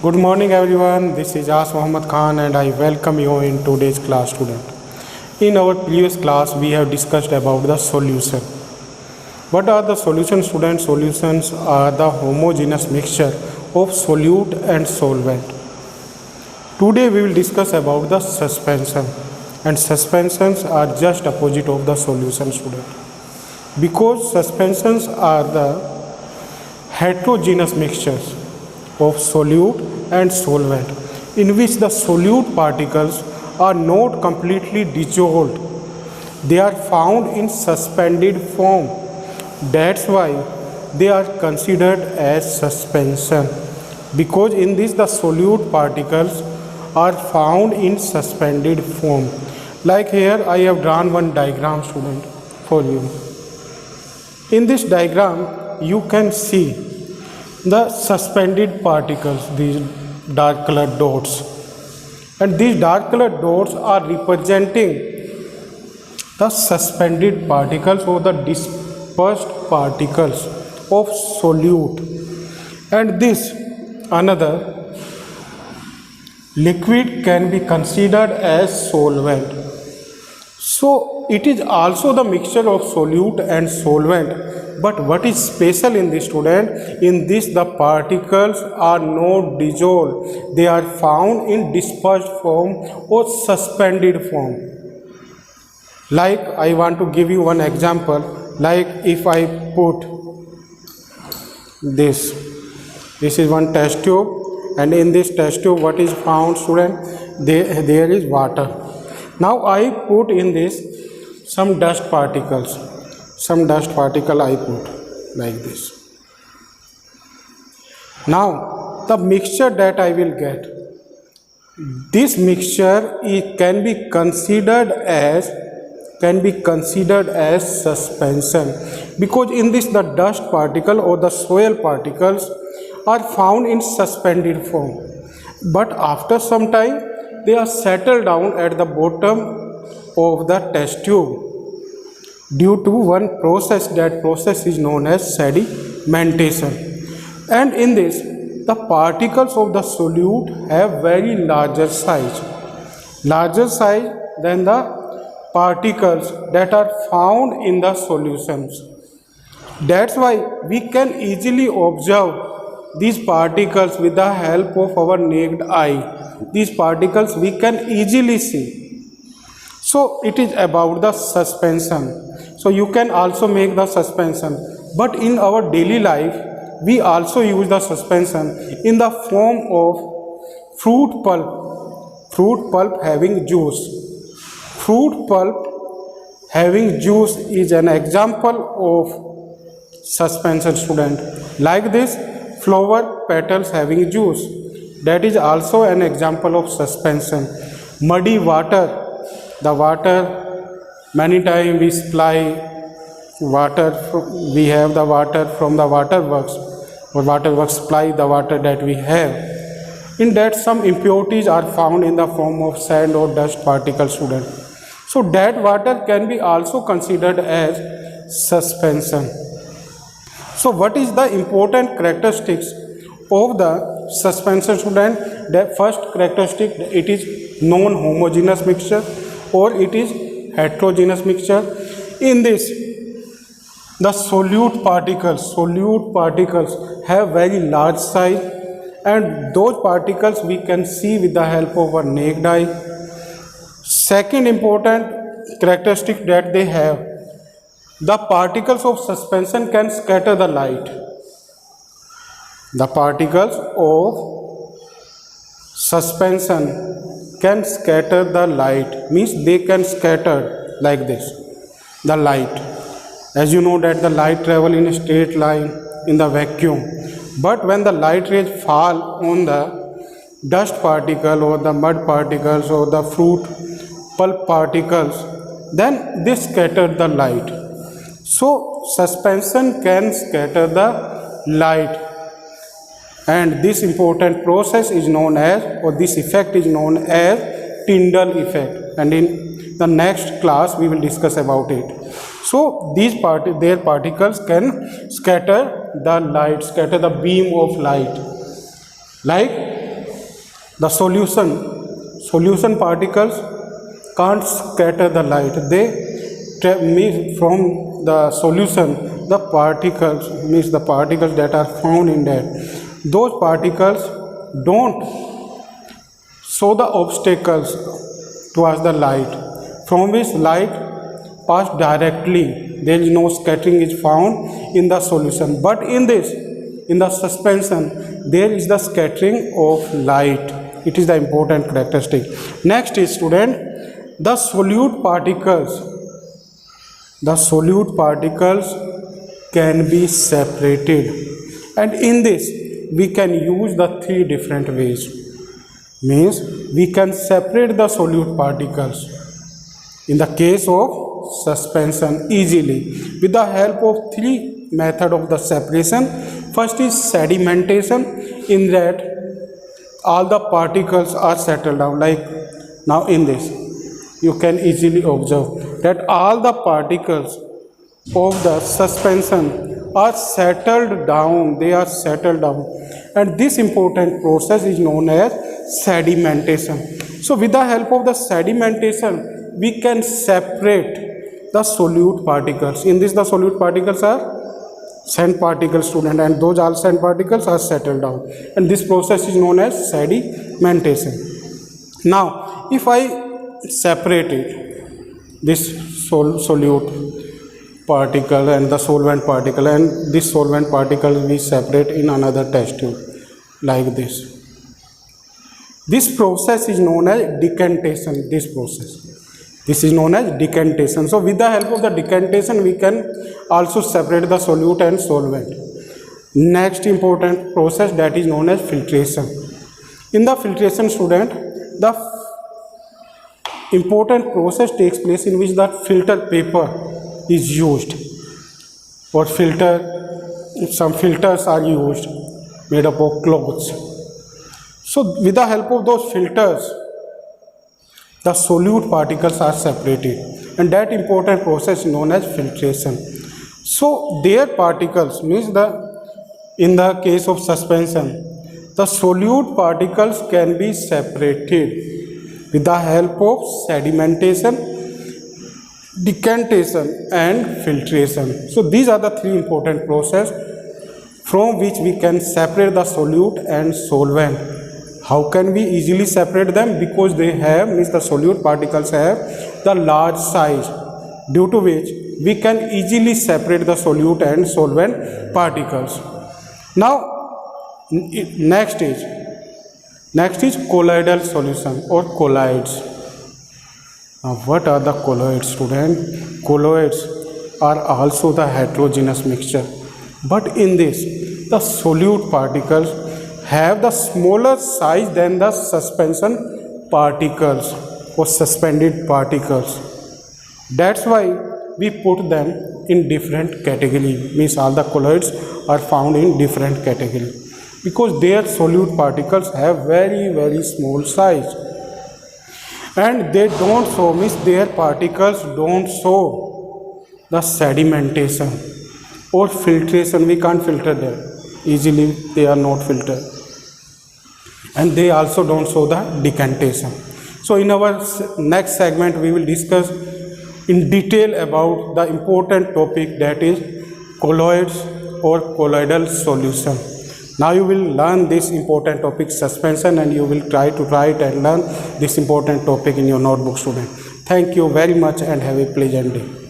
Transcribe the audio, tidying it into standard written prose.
Good morning everyone, this is As Mohammad Khan and I welcome you in today's class student. In our previous class we have discussed about the solution. What are the solutions student? Solutions are the homogeneous mixture of solute and solvent. Today we will discuss about the suspension, and suspensions are just opposite of the solution student. Because suspensions are the heterogeneous mixtures of solute and solvent in which the solute particles are not completely dissolved. They are found in suspended form. That's why they are considered as suspension, because in this the solute particles are found in suspended form. Like here I have drawn one diagram student for you. In this diagram you can see the suspended particles, these dark colored dots, and these dark colored dots are representing the suspended particles or the dispersed particles of solute, and this another liquid can be considered as solvent. So it is also the mixture of solute and solvent, but what is special in this student? In this the particles are not dissolved, they are found in dispersed form or suspended form. Like I want to give you one example. Like if I put this is one test tube, and in this test tube what is found student? There is water. Now I put in this some dust particles. Some dust particle I put like this. Now the mixture that I will get, this mixture can be considered as suspension, because in this the dust particle or the soil particles are found in suspended form, but after some time they are settled down at the bottom of the test tube due to one process. That process is known as sedimentation, and in this the particles of the solute have very larger size than the particles that are found in the solutions. That's why we can easily observe these particles with the help of our naked eye. These particles we can easily see. So it is about the suspension. So you can also make the suspension, but in our daily life we also use the suspension in the form of fruit pulp having juice. Fruit pulp having juice is an example of suspension student. Like this, flower petals having juice, that is also an example of suspension. Muddy water, the water, many times we supply water, we have the water from the waterworks, or waterworks supply the water that we have. In that some impurities are found in the form of sand or dust particles student. So that water can be also considered as suspension. So what is the important characteristics of the suspension student? The first characteristic, it is non-homogeneous mixture or it is heterogeneous mixture. In this the solute particles have very large size, and those particles we can see with the help of our naked eye. Second important characteristic that they have, the particles of suspension can scatter the light. The particles of suspension can scatter the light, means they can scatter like this the light. As you know that the light travel in a straight line in the vacuum, but when the light rays fall on the dust particle or the mud particles or the fruit pulp particles, then they scatter the light. So suspension can scatter the light, and this important process is known as, or this effect is known as Tyndall effect, and in the next class we will discuss about it. So these their particles can scatter the light, scatter the beam of light. Like The solution particles can't scatter the light. They means from the solution, the particles means the particles that are found in that. Those particles don't show the obstacles towards the light, from which light pass directly. There is no scattering is found in the solution. But in the suspension, there is the scattering of light. It is the important characteristic. Next is, student, the solute particles can be separated, and in this we can use the three different ways. Means we can separate the solute particles in the case of suspension easily with the help of three methods of the separation. First is sedimentation, in that all the particles are settled down. Like now in this, you can easily observe that all the particles of the suspension are settled down. They are settled down, and this important process is known as sedimentation. So with the help of the sedimentation, we can separate the solute particles. In this, the solute particles are sand particles, student, and those all sand particles are settled down, and this process is known as sedimentation. Now if I separated this solute particle and the solvent particle, and this solvent particle we separate in another test tube like this. This process is known as decantation. This is known as decantation. So with the help of the decantation, we can also separate the solute and solvent. Next important process, that is known as filtration. In the filtration, student, the important process takes place in which the filter paper is used, or some filters are used made up of cloths. So with the help of those filters, the solute particles are separated, and that important process is known as filtration. So their particles means in the case of suspension, the solute particles can be separated with the help of sedimentation, decantation and filtration. So these are the three important processes from which we can separate the solute and solvent. How can we easily separate them? Because they have, means the solute particles have the large size, due to which we can easily separate the solute and solvent particles. Now next is colloidal solution or colloids. Now what are the colloids, student? Colloids are also the heterogeneous mixture, but in this the solute particles have the smaller size than the suspension particles or suspended particles. That's why we put them in different category. Means all the colloids are found in different category because their solute particles have very small size, and they don't show, means their particles don't show the sedimentation or filtration. We can't filter them easily, they are not filtered, and they also don't show the decantation. So in our next segment we will discuss in detail about the important topic, that is colloids or colloidal solution. Now you will learn this important topic, suspension, and you will try to write and learn this important topic in your notebook, student. Thank you very much and have a pleasant day.